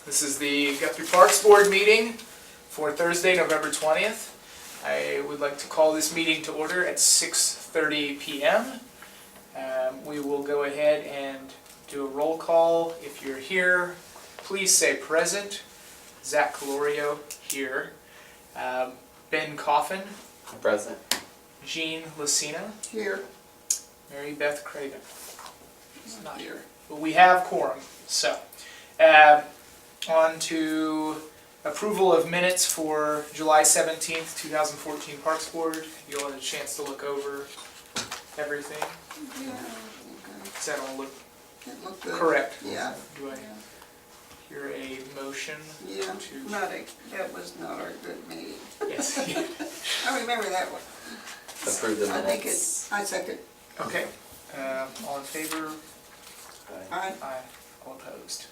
This is the Guthrie Parks Board meeting for Thursday, November 20th. I would like to call this meeting to order at 6:30 p.m. We will go ahead and do a roll call. If you're here, please say present. Zach Calorio here. Ben Coffin. Present. Jean Lucina. Here. Mary Beth Craven. He's not here. But we have quorum. So, on to approval of minutes for July 17th, 2014 Parks Board. You all had a chance to look over everything. Yeah, okay. Does that all look It looked good. correct? Yeah. Do I hear a motion? Yeah, to- that was not our good meeting. Yes. I remember that one. Approve the I think minutes. I second. Okay. All in favor? Aye. Aye. All opposed.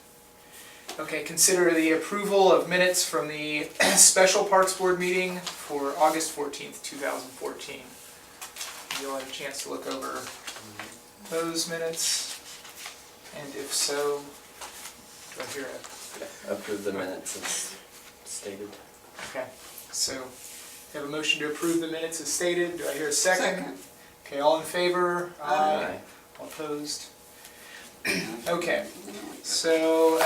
Okay, consider the approval of minutes from the special Parks Board meeting for August 14th, 2014. You all had a chance to look over those minutes, and if so, do I hear it? Approve the minutes as stated. Okay, so we have a motion to approve the minutes as stated. Do I hear a second? Second. Okay, all in favor? Aye. All opposed? Okay, so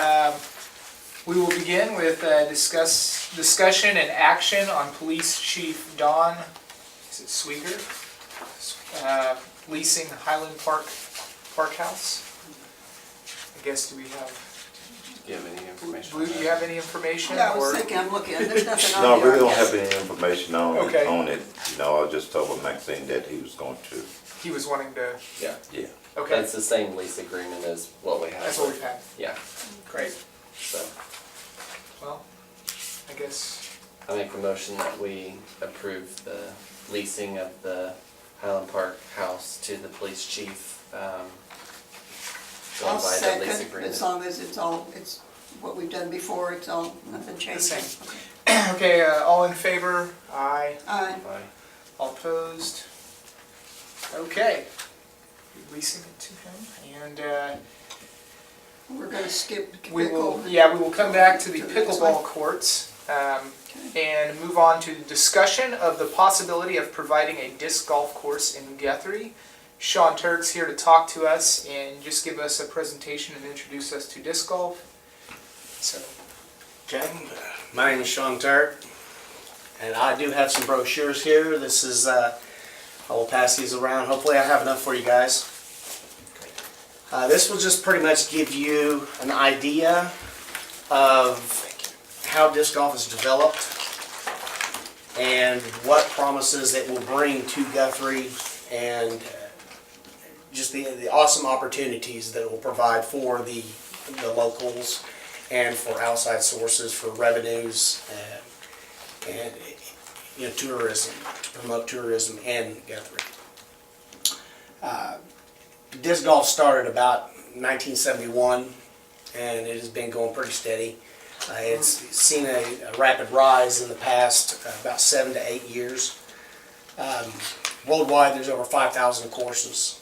we will begin with discussion and action on Police Chief Don, is it Sweeger? Leasing Highland Park House. I guess, do we have, Do you have any information? Blue, do you have any information? Yeah, I was or- thinking, I'm looking, there's nothing on No, I here. really don't have any information Okay. on it. You know, I just told Maxine that he was going to, He was wanting to, Yeah. yeah. okay, That's the same lease agreement as what we have. that's what we've had. Yeah, Great. so Well, I guess, I make a motion that we approve the leasing of the Highland Park house to the police chief. I'll Going by the lease second, agreement. as long as it's what we've done before, it's all, nothing changes. same. Okay, all in favor? Aye. Aye. Aye. All opposed? Okay. Leasing it to him, and We're gonna skip we will, pickle. we will come back to the To the next pickleball one. courts, and move on to discussion of the possibility of providing a disc golf course in Guthrie. Sean Turk's here to talk to us and just give us a presentation and introduce us to disc golf. So, Okay, my name is Sean Turk, and I do have some brochures here. This is, I will pass these around. Hopefully I have enough for you guys. This will just pretty much give you an idea of how disc golf is developed and what promises it will bring to Guthrie, and just the awesome opportunities that it will provide for the locals and for outside sources for revenues and tourism, to promote tourism in Guthrie. Disc golf started about 1971, and it has been going pretty steady. It's seen a rapid rise in the past about 7 to 8 years. Worldwide, there's over 5,000 courses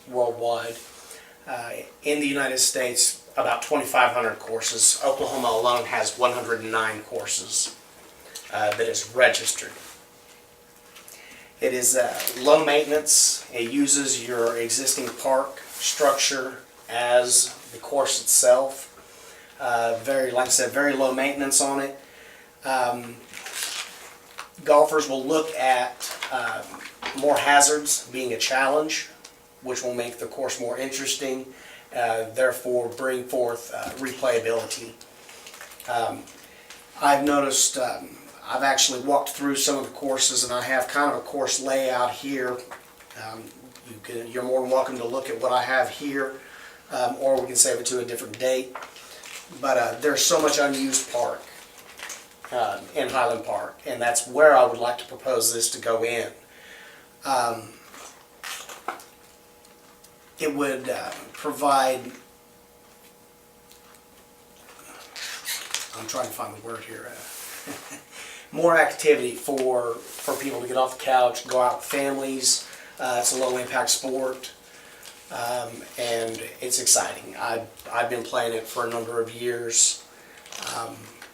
worldwide. In the United States, about 2,500 courses. Oklahoma alone has 109 courses that is registered. It is low maintenance. It uses your existing park structure as the course itself. Like I said, very low maintenance on it. Golfers will look at more hazards being a challenge, which will make the course more interesting, therefore bring forth replayability. I've noticed, I've actually walked through some of the courses, and I have kind of a course layout here. You're more than welcome to look at what I have here, or we can save it to a different date. But there's so much unused park in Highland Park, and that's where I would like to propose this to go in. It would provide, I'm trying to find the word here, more activity for people to get off the couch, go out with families. It's a low impact sport. and it's exciting. I've been playing it for a number of years.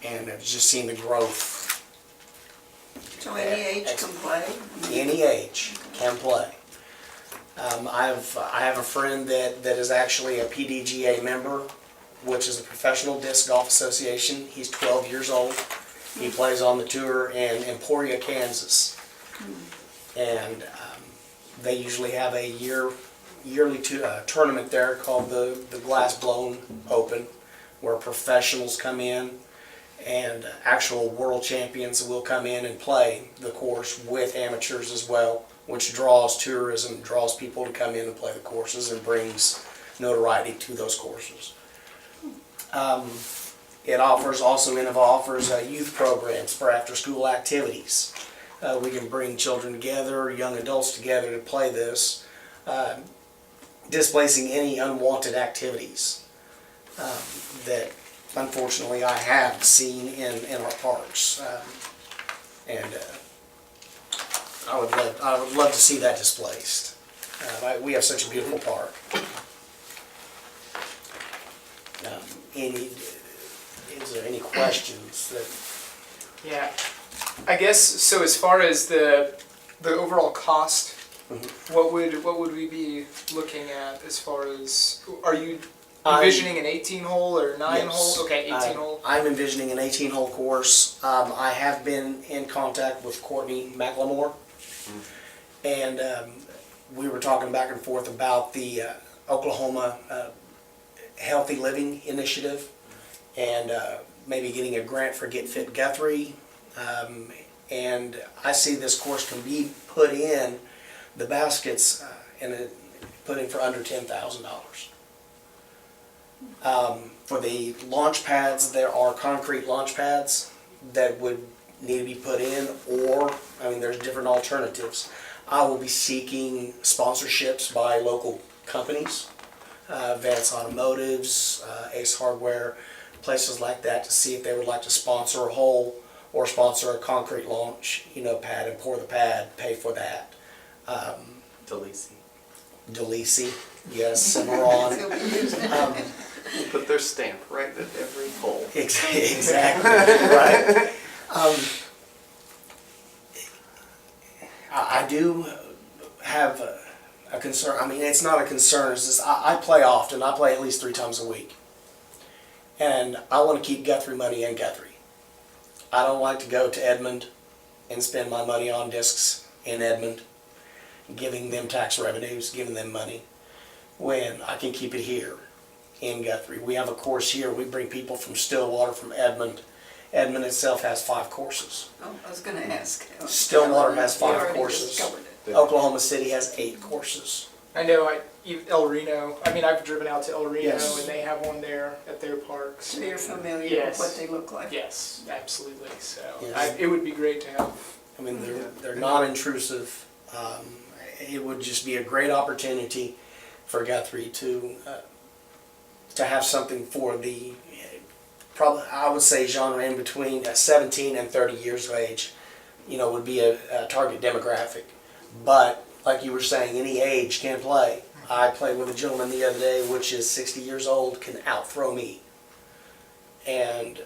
And I've just seen the growth. So any age can play? Any age can play. I have a friend that is actually a PDGA member, which is a Professional Disc Golf Association. He's 12 years old. He plays on the tour in Emporia, Kansas. And they usually have a yearly tournament there called the Glass Blown Open, where professionals come in and actual world champions will come in and play the course with amateurs as well, which draws tourism, draws people to come in and play the courses and brings notoriety to those courses. It offers youth programs for after-school activities. We can bring children together, young adults together to play this, displacing any unwanted activities that unfortunately I have seen in our parks. I would love to see that displaced. We have such a beautiful park. Is there any questions that? Yeah, I guess, so as far as the overall cost, what would we be looking at as far as, are you envisioning an 18-hole or 9-hole? Yes. Okay, 18-hole. I'm envisioning an 18-hole course. I have been in contact with Courtney McLemore, and we were talking back and forth about the Oklahoma Healthy Living Initiative, and maybe getting a grant for Get Fit Guthrie. And I see this course can be put in the baskets and put in for under $10,000. For the launch pads, there are concrete launch pads that would need to be put in, or, I mean, there's different alternatives. I will be seeking sponsorships by local companies, Vance Automotives, Ace Hardware, places like that, to see if they would like to sponsor a hole or sponsor a concrete launch, pad, and pour the pad, pay for that. DeLisi, yes, Cimarron. Put their stamp right at every hole. Exactly, right. I do have a concern. I mean, it's not a concern. It's just I play often. I play at least 3 times a week. And I want to keep Guthrie money in Guthrie. I don't like to go to Edmond and spend my money on discs in Edmond, giving them tax revenues, giving them money, when I can keep it here in Guthrie. We have a course here. We bring people from Stillwater, from Edmond. Edmond itself has 5 courses. Oh, I was going to ask. Stillwater has 5 You already courses. discovered it. Oklahoma City has 8 courses. I know, El Reno, I mean, I've driven out to El Reno, Yes. and they have one there at their parks. So you're familiar Yes. with what they look like? Yes, absolutely, so, Yes. it would be great to have. I mean, they're non-intrusive. It would just be a great opportunity for Guthrie to have something for the, probably, I would say, genre in between 17 and 30 years of age, would be a target demographic. But, like you were saying, any age can play. I played with a gentleman the other day, which is 60 years old, can out-throw me. And,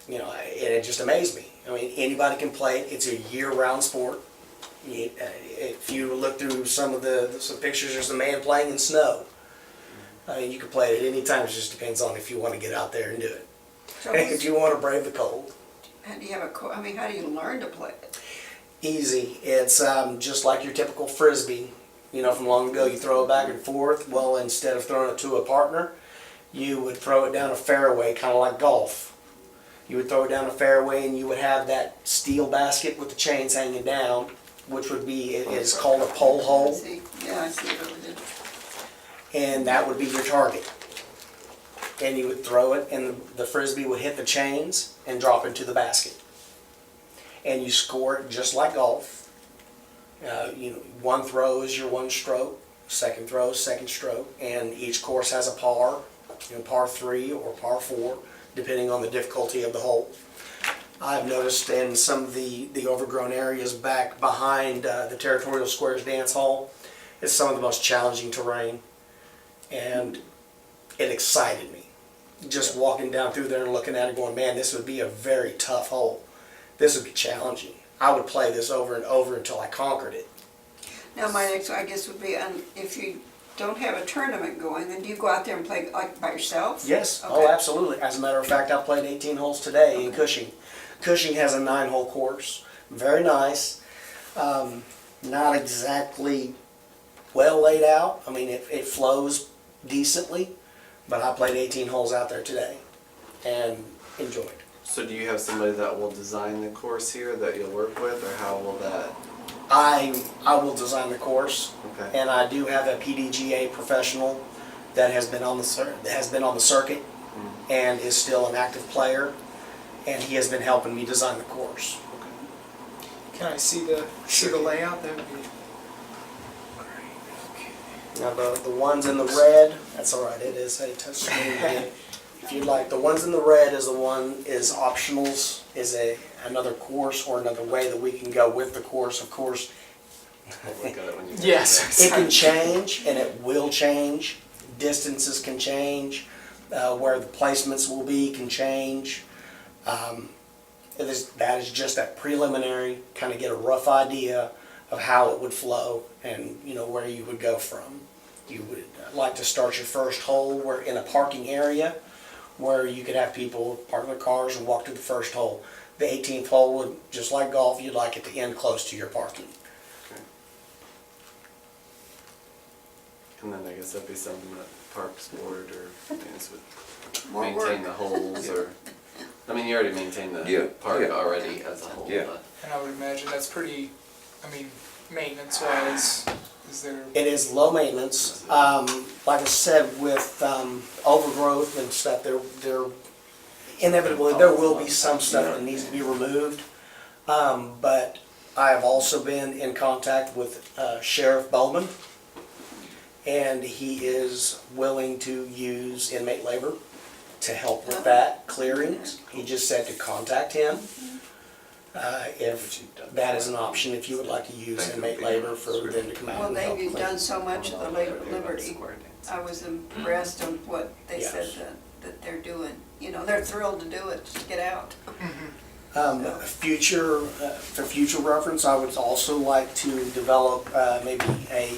it just amazed me. I mean, anybody can play it. It's a year-round sport. If you look through some pictures, there's a man playing in snow. I mean, you can play it at any time. It just depends on if you want to get out there and do it. So If you want to brave the cold. how do you have how do you learn to play it? Easy. It's just like your typical frisbee. From long ago, you throw it back and forth. Well, instead of throwing it to a partner, you would throw it down a fairway, kind of like golf. You would throw it down a fairway, and you would have that steel basket with the chains hanging down, which would be, it is called a pole I hole, see. Yeah, I see it over there. and that would be your target. And you would throw it, and the frisbee would hit the chains and drop into the basket. And you score it just like golf. One throw is your 1 stroke, second throw is 2nd stroke, and each course has a par, par 3 or par 4, depending on the difficulty of the hole. I've noticed in some of the overgrown areas back behind the Territorial Squares Dance Hall, it's some of the most challenging terrain, and it excited me. just walking down through there and looking at it going, man, this would be a very tough hole. This would be challenging. I would play this over and over until I conquered it. Now, my next, I guess, would be, if you don't have a tournament going, then do you go out there and play like by yourself? Yes, Okay. oh, absolutely. As a matter of fact, I played 18 holes today in Cushing. Cushing has a 9-hole course, very nice. Not exactly well laid out. I mean, it flows decently, but I played 18 holes out there today and enjoyed. So do you have somebody that will design the course here that you'll work with, or how will that? I will design the course, Okay. and I do have a PDGA professional that has been on the circuit and is still an active player, and he has been helping me design the course. Can I see the layout? That would be great. Now the ones in the red, that's all right. It is a touch screen. If you'd like, the ones in the red is optionals, is another course or another way that we can go with the course. Of course, We'll look at it when you get Yes. it can change, and it will change. Distances can change. Where the placements will be can change. That is just that preliminary, kind of get a rough idea of how it would flow and where you would go from. You would like to start your first hole where in a parking area where you could have people park their cars and walk to the first hole. The 18th hole would, just like golf, you'd like it to end close to your parking. Okay. And then I guess that'd be something that Parks Board or maintenance would More maintain work. the holes, or, I mean, you already maintain the Yeah, park yeah. already as a whole, Yeah. but. And I would imagine that's pretty, maintenance wise, is there? It is low maintenance. Like I said, with overgrowth and stuff, there inevitably there will be some stuff that needs to be removed. But I have also been in contact with Sheriff Bowman, and he is willing to use inmate labor to help with that clearings. He just said to contact him if that is an option, if you would like to use inmate labor for them to come out Well, and help they've clean. done so much of the labor at Liberty. I was impressed of what they Yes. said that they're doing. They're thrilled to do it, to get out. For future reference, I would also like to develop maybe a,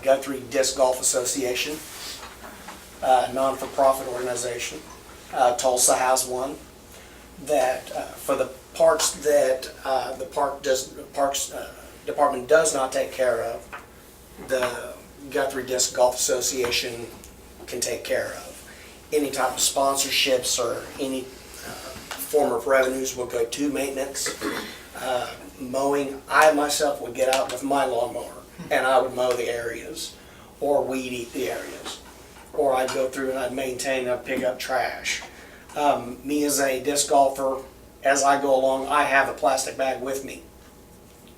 Guthrie Disc Golf Association, non-for-profit organization. Tulsa has one that for the parks that the Parks Department does not take care of, the Guthrie Disc Golf Association can take care of. Any type of sponsorships or any form of revenues will go to maintenance. Mowing, I myself would get out with my lawnmower and I would mow the areas or weed eat the areas. Or I'd go through and I'd maintain, I'd pick up trash. Me as a disc golfer, as I go along, I have a plastic bag with me.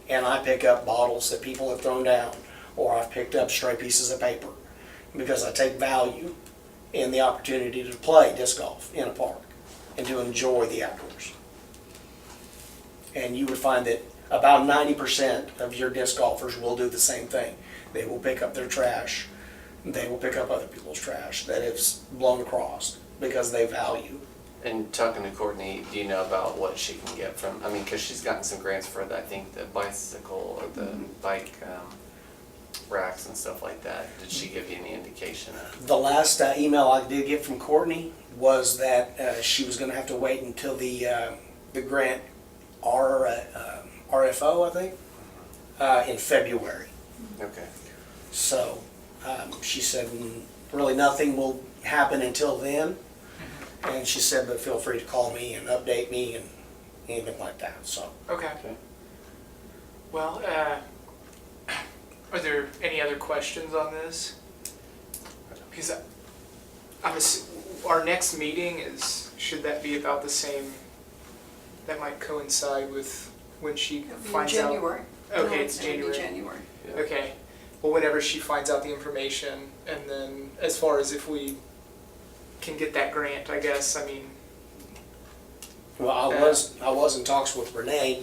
And I pick up bottles that people have thrown down, or I've picked up stray pieces of paper, because I take value in the opportunity to play disc golf in a park and to enjoy the outdoors. And you would find that about 90% of your disc golfers will do the same thing. They will pick up their trash. They will pick up other people's trash that is blown across because they value. And talking to Courtney, do you know about what she can get from, because she's gotten some grants for the, I think, the bicycle or the bike racks and stuff like that. Did she give you any indication of? The last email I did get from Courtney was that she was going to have to wait until the grant RFO, I think, in February. Okay. So she said really nothing will happen until then. And she said, but feel free to call me and update me and anything like that. So Okay. Okay. Well, are there any other questions on this? Because our next meeting should that be about the same? That might coincide with when she It'll be in finds out. January. Okay, No, it's it'll be January. January. Yeah. Okay. Well, whenever she finds out the information, and then as far as if we can get that grant, I guess. well, I was in talks with Renee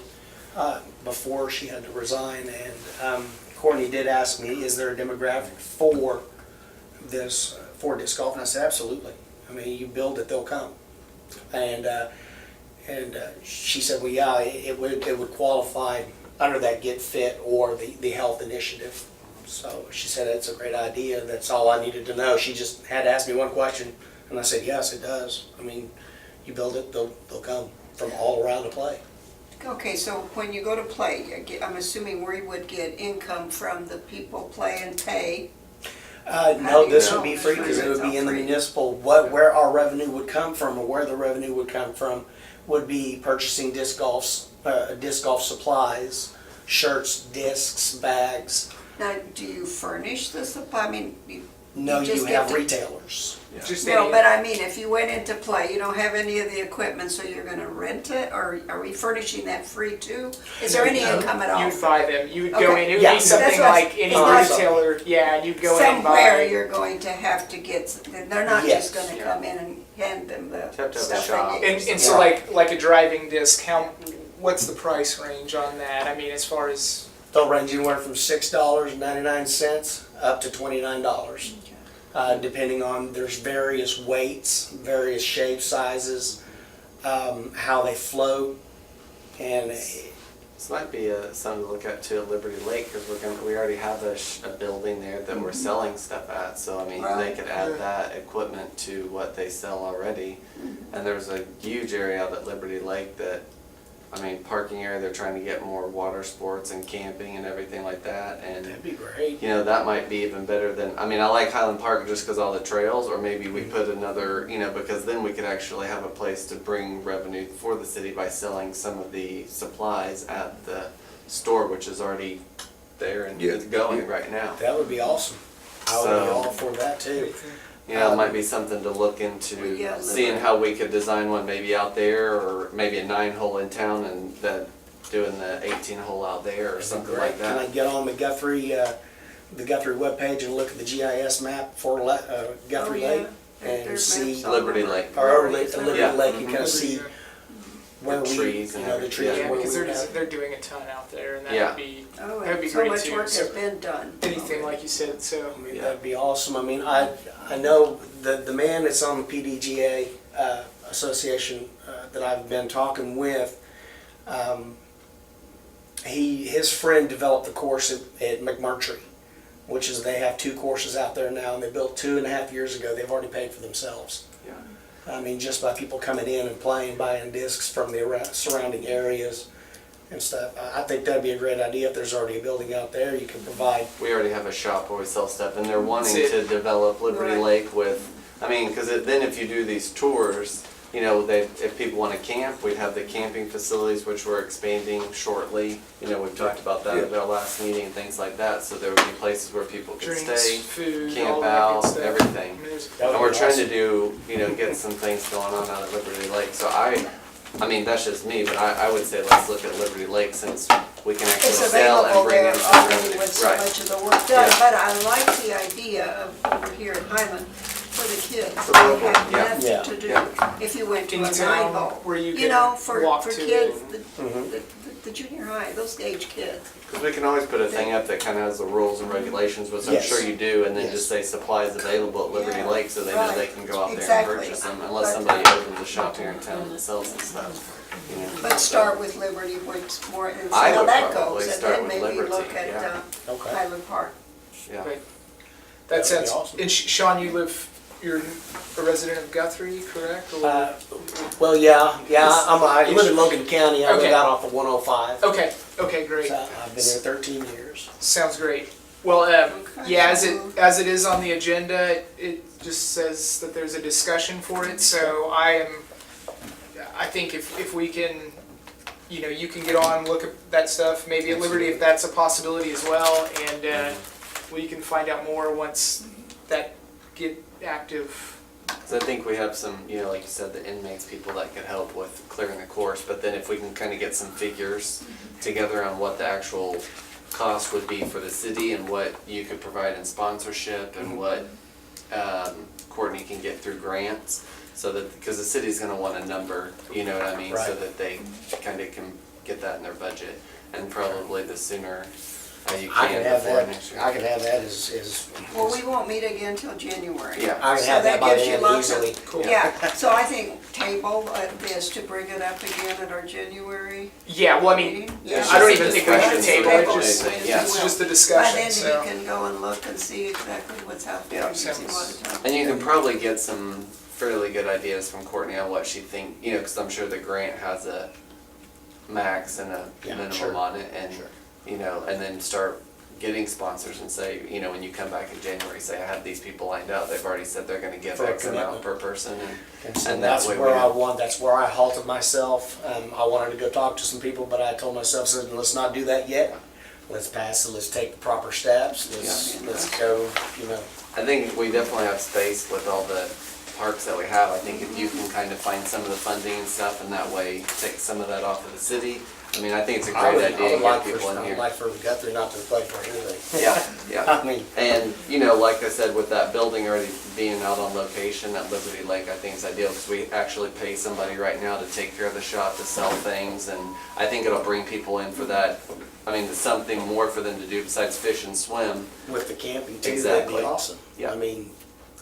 before she had to resign, and Courtney did ask me, is there a demographic for this for disc golf? And I said, absolutely. I mean, you build it, they'll come. And she said, well, yeah, it would qualify under that Get Fit or the health initiative. So she said it's a great idea. That's all I needed to know. She just had to ask me one question, and I said, yes, it does. I mean, you build it, they'll come from all around to play. Okay, so when you go to play, I'm assuming we would get income from the people play and pay. No, this know? would be free because it would be in the Free. municipal. Where our revenue would come from, or where the revenue would come from, would be purchasing disc golf supplies, shirts, discs, bags. Now, do you furnish the supply? I mean, No, just you get have to- retailers. Just No, any- but I mean, if you went into play, you don't have any of the equipment, so you're gonna rent it, or are we furnishing that free too? Is there any income at all? You'd buy them, you would go Okay. in, it would Yeah. be something That's what- like any it's not- retailer, yeah, and you'd go in and Somewhere buy. you're going to have to get, they're not Yes. just gonna come in and hand them the have to have a stuff shop. they need. And so like a driving disc, what's the price range on that? I mean, as far as, They'll range anywhere from $6.99 up to $29. Depending on, there's various weights, various shapes, sizes, how they float, and This might be something to look at too at Liberty Lake, because we already have a building there that we're selling stuff at, so I mean, they Right. could add that equipment to what they sell already. And there's a huge area out at Liberty Lake that, I mean, parking area, they're trying to get more water sports and camping and everything like that, and that'd be great. you know, that might be even better than, I mean, I like Highland Park just because all the trails, or maybe we put another, you know, because then we could actually have a place to bring revenue for the city by selling some of the supplies at the store, which is already there and Yeah. it's going right now. That would be awesome. I would be So- all for that too. You know, it might be something to look Well, into, yeah, seeing how we could design one maybe out there, or maybe a 9-hole in town and then doing the 18-hole out there or something like Can I that. get on the Guthrie webpage and look at the GIS map for Guthrie Oh, yeah. Lake Their and maps see, all Liberty over. Lake. or Liberty, Liberty Yeah. Lake, you kind of see where The we, trees you and know, the trees everything. yeah, where because we they're have. they're doing a ton out there, and that Yeah. would be, Oh, That'd be so great much too, work so- has been done. anything like you said, so. I mean, Yeah. that'd be awesome. I mean, I know the man that's on the PDGA association that I've been talking with, his friend developed the course at McMurtry, which is, they have 2 courses out there now, and they built 2.5 years ago. They've already paid for themselves. Yeah. I mean, just by people coming in and playing, buying discs from the surrounding areas and stuff. I think that'd be a great idea. If there's already a building out there, you can provide. We already have a shop where we sell stuff, and they're wanting That's to it. develop Liberty Right. Lake with, I mean, because then if you do these tours, you know, if people want to camp, we'd have the camping facilities, which we're expanding shortly. You know, we've talked about that at our last meeting and things like that, so there would be places where people could Drinks, stay, food, all camp that out, good stuff. everything. I mean, there's- That would And we're be trying to awesome. do, you know, get some things going on out at Liberty Lake, so I mean, that's just me, but I would say let's look at Liberty Lake since we can actually It's sell and available bring there in some already revenue. with so Right. much of the work done, Yeah. but I like the idea of over here at Highland for the kids. For They local, have yeah. nothing to do. Yeah. If you went to In a town 9-hole. where you You can know, for walk to kids, and- the junior high, those age kids. Because we can always put a thing up that kind of has the rules and regulations, which I'm Yes. sure you do, and then Yes. just say supplies available at Liberty Yeah, Lake, so they know they right. can go out there and Exactly. purchase them, unless But- somebody opens a shop here in town that sells some stuff. You know. But start with Liberty, what's more, and see I how would that probably goes, and start then with maybe Liberty, look at yeah. Okay. Highland Park. Yeah. Right. That That would sounds, be awesome. and Sean, you're a resident of Guthrie, correct? Or- Well, yeah, I live in Logan County. I Okay. live out off of 105. Okay, great. So I've been here 13 years. Sounds great. Well, yeah, as it is on the agenda, it just says that there's a discussion for it, so I think if we can, you know, you can get on, look at that stuff, maybe at Liberty if that's a possibility as well, and we can find out more once that get active. So I think we have some, you know, like you said, the inmates, people that could help with clearing the course, but then if we can kind of get some figures together on what the actual cost would be for the city and what you could provide in sponsorship and what Courtney can get through grants, so that, because the city's gonna want a number, you know what I mean? So Right. that they kind of can get that in their budget, and probably the sooner You I can can have before that, next year. I can have that as. Well, we won't meet again until January. Yeah. I can So have that by gives you then lots of- easily. Cool. Yeah, so I think table this to bring it up again at our January Yeah, well, I mean, meeting. It's I don't just a even think we should discussion, table so it, we'll just, do it, yeah. it's just a By discussion, then so. you can go and look and see exactly what's out there, Yeah, if you sounds- want to talk. And you can probably get some fairly good ideas from Courtney on what she think, you know, because I'm sure the grant has a max and a Yeah, minimum sure, on it, and sure. you know, and then start getting sponsors and say, you know, when you come back in January, say, I have these people lined up. They've already said they're going to give For a X amount commitment. per person, And so and that that's way where we I have- want, that's where I halted myself. I wanted to go talk to some people, but I told myself, said, let's not do that yet. Let's pass it, let's take the proper steps, let's go, you know. I think we definitely have space with all the parks that we have. I think if you can kind of find some of the funding and stuff, and that way take some of that off of the city. I mean, I think it's a I great would idea to like get people in I would here. like for Guthrie not to play for anything. Yeah, yeah. I mean, And, you know, like I said, with that building already being out on location at Liberty Lake, I think it's ideal because we actually pay somebody right now to take care of the shop, to sell things, and I think it'll bring people in for that. I mean, there's something more for them to do besides fish and swim. with the camping too, that'd Exactly. be awesome. Yeah. I mean,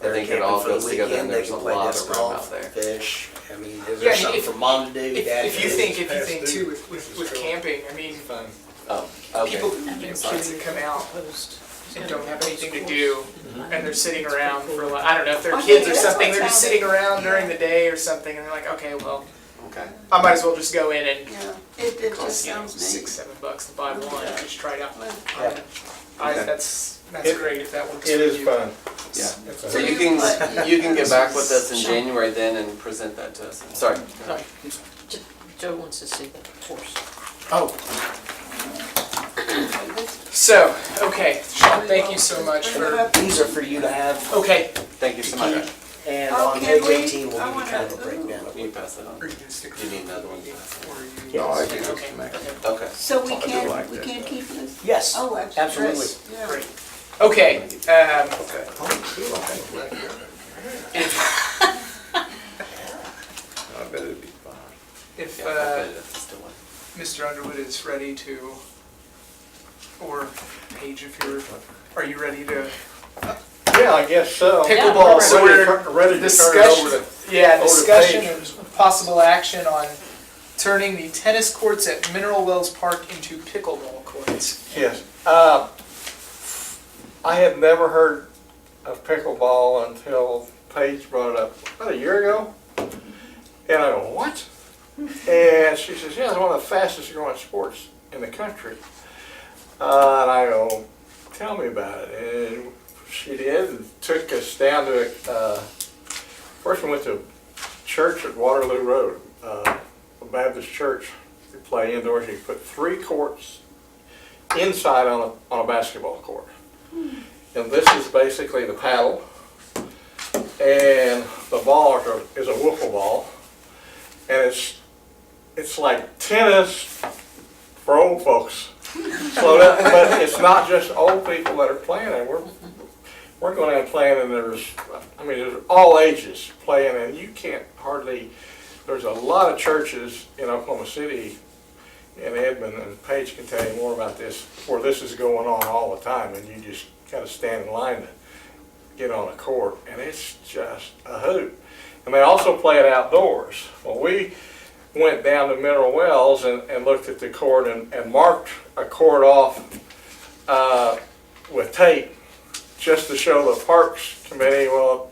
I think it they're all camping for the goes together and weekend, they there's can a play lot disc of room golf, out there. fish. I mean, is Yeah, I there mean, something if- for mom to do, dad If to you do? think too, with camping, I mean, Oh, okay. people, kids that come out and don't have anything to do, and they're sitting around for like, I don't know, if they're Okay, kids or that's something, what they're just sounded- sitting around during the day or something, and they're like, okay, well, Okay. I might as well just go in and Yeah, it just cost, sounds $6, neat. $7 to buy one and just try it out. Yeah. Okay. That's It- great if that works for It is you. fun. Yeah. It's So a- you can get back with us in January then and present that to us. Sorry. Joe wants to see the horse. Oh, So, okay, Sean, thank you so much for, these are for you to have okay, Thank you to so much. keep. And Oh, on can page we? 18, we'll I give you kind of a wanna- breakdown. Can you pass that on? are you gonna stick Do you need another one? or you? No, I do. Okay, okay. Okay. So we I do can't, like we that. can't keep this? Yes, Oh, that's absolutely. great. Yeah. Great. Okay, I bet it'd be fine. if, Yeah, I bet it's still one. Mr. Underwood is ready to, or Paige, if you're, are you ready to Yeah, I guess so. pickleball? So Ready we're to- ready to turn it discussion, over to. yeah, over to discussion Paige. and possible action on turning the tennis courts at Mineral Wells Park into pickleball courts. Yes. I had never heard of pickleball until Paige brought it up about a year ago. And I go, what? And she says, yeah, it's one of the fastest growing sports in the country. And I go, tell me about it. And she did and took us down to, first we went to church at Waterloo Road, a Baptist church. You play indoors, you put 3 courts inside on a basketball court. And this is basically the paddle, and the ball is a wiffle ball, and it's like tennis for old folks. So that, but it's not just old people that are playing it. We're going out playing, and there's all ages playing, and you can't hardly. There's a lot of churches in Oklahoma City, in Edmond, and Paige can tell you more about this, where this is going on all the time, and you just gotta stand in line to get on a court, and it's just a hoot. And they also play it outdoors. Well, we went down to Mineral Wells and looked at the court and marked a court off with tape just to show the Parks Committee, well,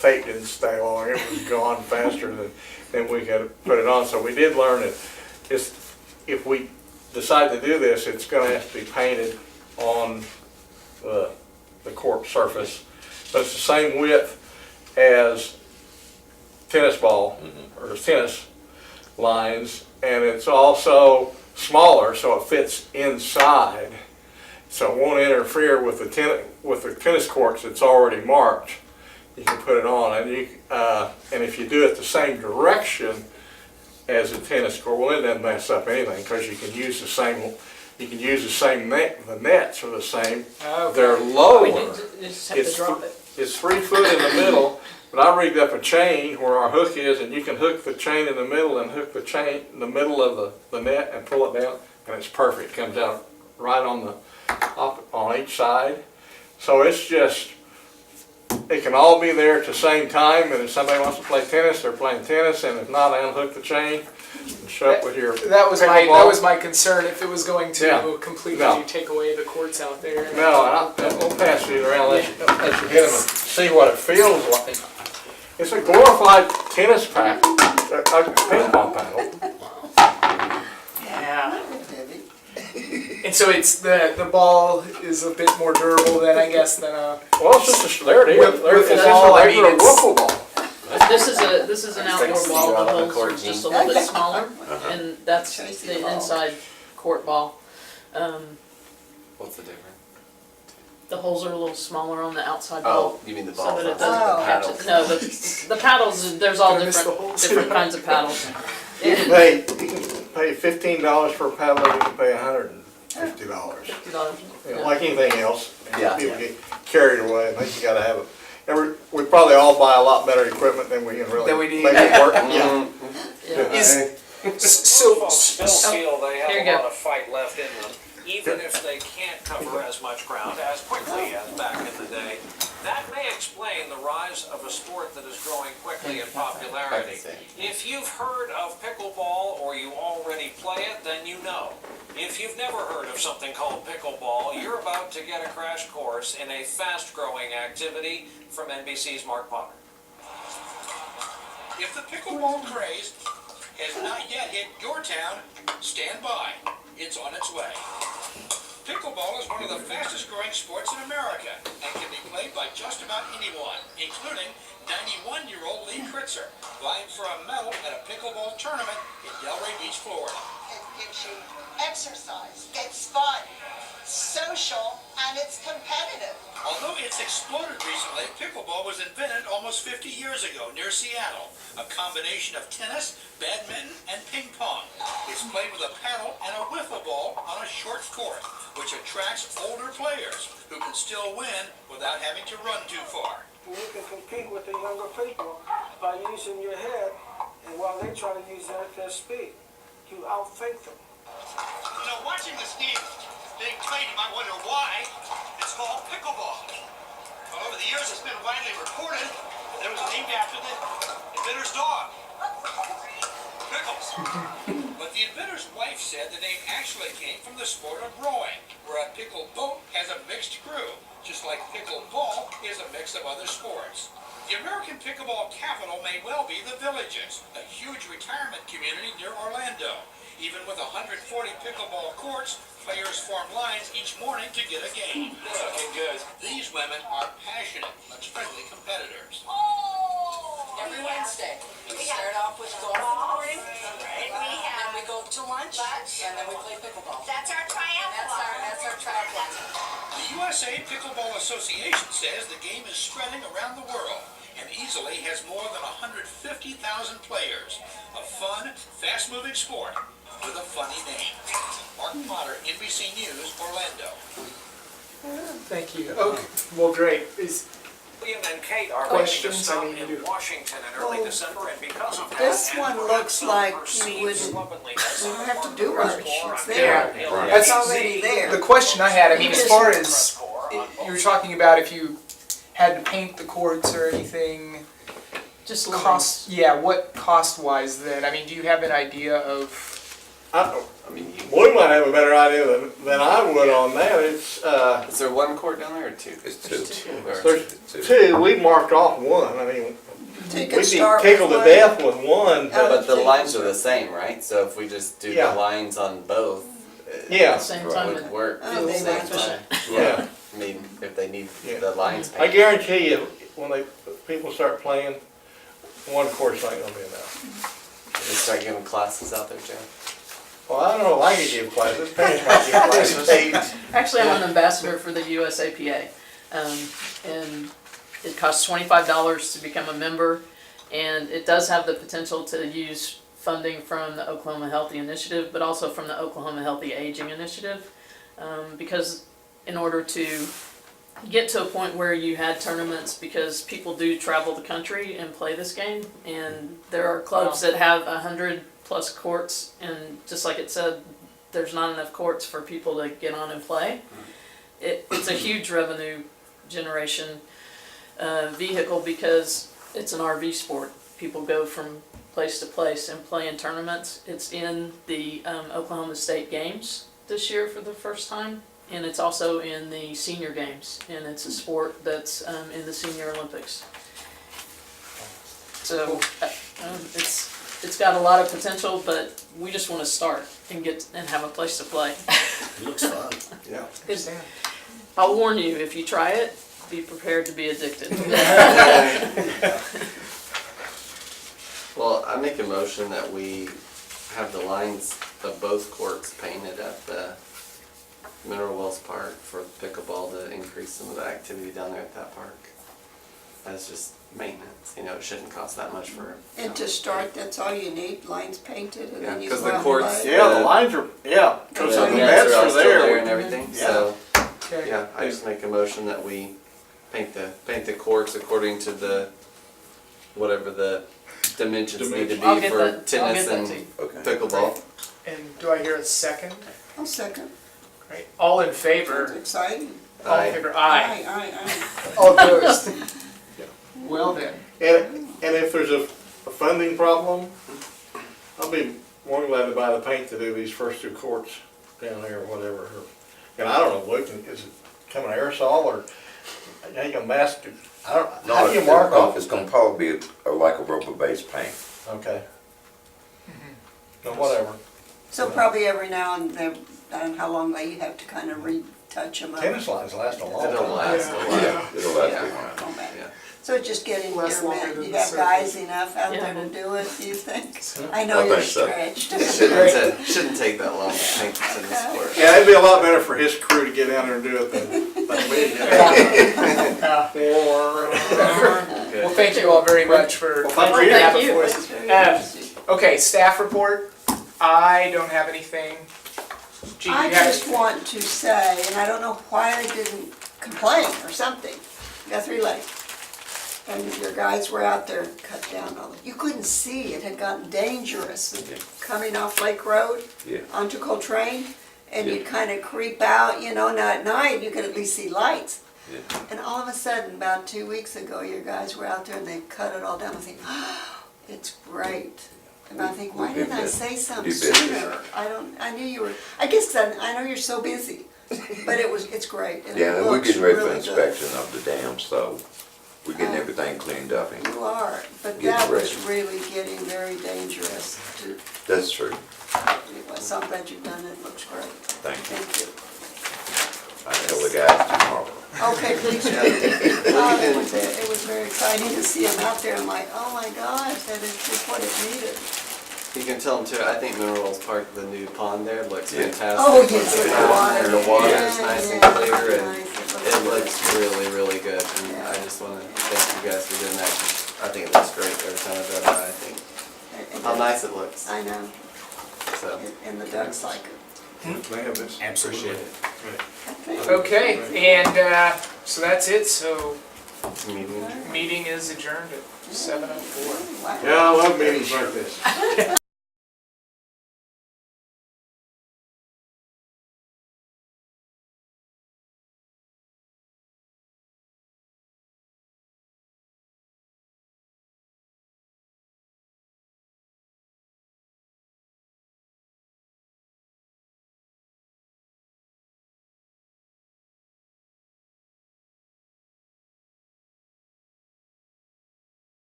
tape didn't stay long. It was gone faster than we could put it on. So we did learn that if we decide to do this, it's going to have to be painted on the court surface. But it's the same width as tennis ball or tennis lines, and it's also smaller, so it fits inside. So it won't interfere with the tennis courts that's already marked. You can put it on, and if you do it the same direction as a tennis court, well, it doesn't mess up anything because you can use the same. You can use the same net. The nets are the same. Okay. They're lower. We just have to drop it. It's 3 foot in the middle, but I rigged up a chain where our hook is, and you can hook the chain in the middle and hook the chain in the middle of the net and pull it down, and it's perfect. It comes out right on up on each side. So it's just, it can all be there at the same time, and if somebody wants to play tennis, they're playing tennis, and if not, I unhook the chain and show up with your That was pickleball. my concern, if it was going to Yeah. completely No. take away the courts out there. No, I won't pass these around unless you hit them and see what it feels like. It's a glorified tennis paddle, a ping pong paddle. Yeah. And so it's the ball is a bit more durable than, I guess, than a. Well, it's just, there it is. With There, it's the just ball, a I mean, regular it's- wiffle ball. This is an It's like outdoor ball, you're the out on the holes court, are just a Gene. little bit smaller, Uh-huh. and that's Chasing the the ball. inside court ball. What's the difference? The holes are a little smaller on the outside Oh, ball. you mean the So ball, that it not doesn't the catch paddle? it. No, the paddles, there's all Gonna miss the different, holes. different kinds of paddles. You can pay $15 for a paddle, you can pay $150. You know, like anything else, Yeah. people get carried away, I think you gotta have it. We probably all buy a lot better equipment than we can really Than we need. make it work. Yeah. Mm, Yeah. So, Folks still feel they have Here you a go. lot of fight left in them, even if they can't cover as much ground as quickly as back in the day. That may explain the rise of a sport that is growing quickly in popularity. If you've heard of pickleball or you already play it, then you know. If you've never heard of something called pickleball, you're about to get a crash course in a fast-growing activity from NBC's Mark Potter. If the pickleball craze has not yet hit your town, stand by. It's on its way. Pickleball is one of the fastest growing sports in America and can be played by just about anyone, including 91-year-old Lee Kritzer, vying for a medal at a pickleball tournament in Delray Beach, Florida. It gives you exercise, it's fun, social, and it's competitive. Although it's exploded recently, pickleball was invented almost 50 years ago near Seattle. A combination of tennis, badminton, and ping pong. It's played with a paddle and a wiffle ball on a short court, which attracts older players who can still win without having to run too far. You can compete with the younger people by using your head, and while they try to use their speed, you outthink them. You know, watching this game being played, you might wonder why it's called pickleball. Well, over the years, it's been widely reported that it was named after the inventor's dog, Pickles. But the inventor's wife said the name actually came from the sport of rowing, where a pickle boat has a mixed crew, just like pickleball is a mix of other sports. The American pickleball capital may well be the Villages, a huge retirement community near Orlando. Even with 140 pickleball courts, players form lines each morning to get a game. Looking good. These women are passionate but friendly competitors. Every Wednesday, we start off with golf in the morning, and we go to lunch, and then we play pickleball. That's our triathlon. That's our triathlon. The USA Pickleball Association says the game is spreading around the world and easily has more than 150,000 players. A fun, fast-moving sport with a funny name. Mark Potter, NBC News, Orlando. thank you. Okay, well, great. William and Kate are ready to Questions? stop I mean, in Washington in early December, and because of that, This and one perhaps looks some like perceived you wouldn't- slovenliness you don't on have to the do part much. of the It's press there. corps, That's already there. The question I had, I mean, as far as press corps on both you were talking about, if you had to paint the courts or anything, Just cost. Yeah, what cost-wise then? I mean, do you have an idea of? I mean, We might have a better idea than I would on that. It's, is there one court down there or two? It's two. Or- there's two, we marked off one. I mean, So you we'd can be start tickled to with death with one, Oh, But the two. lines are the same, right? So if we just do Yeah. the lines on both, it yeah. Same would time. work Oh, at the they same match time. Yeah. I mean, if they need Yeah. the lines I painted. guarantee you, when people start playing, one course ain't gonna be enough. They start giving classes out there, Joe. Well, I don't know if I could give classes, parents might give classes. Actually, I'm an ambassador for the USAPA, and it costs $25 to become a member, and it does have the potential to use funding from the Oklahoma Healthy Initiative, but also from the Oklahoma Healthy Aging Initiative, because in order to get to a point where you had tournaments, because people do travel the country and play this game, and there are clubs that have 100+ courts, and just like it said, there's not enough courts for people to get on and play. it's a huge revenue generation vehicle because it's an RV sport. People go from place to place and play in tournaments. It's in the Oklahoma State Games this year for the first time, and it's also in the senior games, and it's a sport that's in the Senior Olympics. So it's got a lot of potential, but we just want to start and have a place to play. It looks fun. Yeah. I'll warn you, if you try it, be prepared to be addicted. Well, I make a motion that we have the lines of both courts painted at the Mineral Wells Park for pickleball to increase some of the activity down there at that park. That's just maintenance, you know, it shouldn't cost that much for. And to start, that's all you need, lines painted and Yeah, then you 'cause go the out and courts- play. Yeah, the lines are, yeah, because the nets all are still there. and everything, Yeah. so, Okay. yeah, I just make a motion that we paint the courts according to the, whatever the dimensions need to I'll be get for that. I'll tennis get that and to you. Okay. pickleball. And do I hear a second? I'll second. Great. All in Sounds favor? exciting. All in Aye. favor? Aye. Aye. All opposed? Well then. And if there's a funding problem, I'll be more than glad to buy the paint to do these first two courts down there or whatever. And I don't know, Luke, is it coming aerosol or, how you gonna mask it? I don't, how do you mark off? It's gonna probably be like a rubber-based paint. Okay. No, whatever. So probably every now and then, I don't know how long you have to kind of retouch them up. Tennis lines last a long It'll time. last a while. Yeah, it'll last Yeah. a while. Go back. Yeah. So just getting Less your longer men, than you the have surface. guys enough out Yeah. there to do it, do you think? I know I you're think so. stretched. Shouldn't take that long to paint the tennis court. Yeah, it'd be a lot better for his crew to get down there and do it than me. Well, thank you all very much for. Well, thank bringing you. that Thank you. before us. That's very interesting. Okay, staff report. I don't have anything. Gee, I you have just anything? want to say, and I don't know why I didn't complain or something, Guthrie Lake. And your guys were out there, cut down all the, you couldn't see, it had gotten dangerous coming off Lake Road Yeah. onto Coltrane. And you'd kind of creep out, you know, now at night you could at least see lights. Yeah. And all of a sudden, about 2 weeks ago, your guys were out there and they cut it all down. I think, oh, it's great. And I think, why didn't I say something You bet. sooner? I knew you were, I guess 'cause I know you're so busy, but it's great. And Yeah, it and we're looks getting ready for really good. inspection of the dam, so we're getting everything cleaned up. And You are, but Getting that was ready. really getting very dangerous. that's true. It was, so I'm glad you've done it, it looks great. Thank you. Thank you. I tell the guys tomorrow. Okay, please do. It was very exciting to see them out there. I'm like, oh my gosh, that is just what it needed. You can tell them too, I think Mineral Wells Park, the new pond there looks Yeah. fantastic. Oh, yes, Looks the nice, water. and the water Yeah, is nice and yeah, clear it's and nice. it looks really, really good. And Yeah. I just wanna thank you guys for doing that, 'cause I think it looks great every time I drive by, I think how nice it looks, I know, so. and the ducks like it. They have this. Appreciate it. Okay, and so that's it. So Meeting. meeting is adjourned at 7:04. Wow. Yeah, I love meetings like this.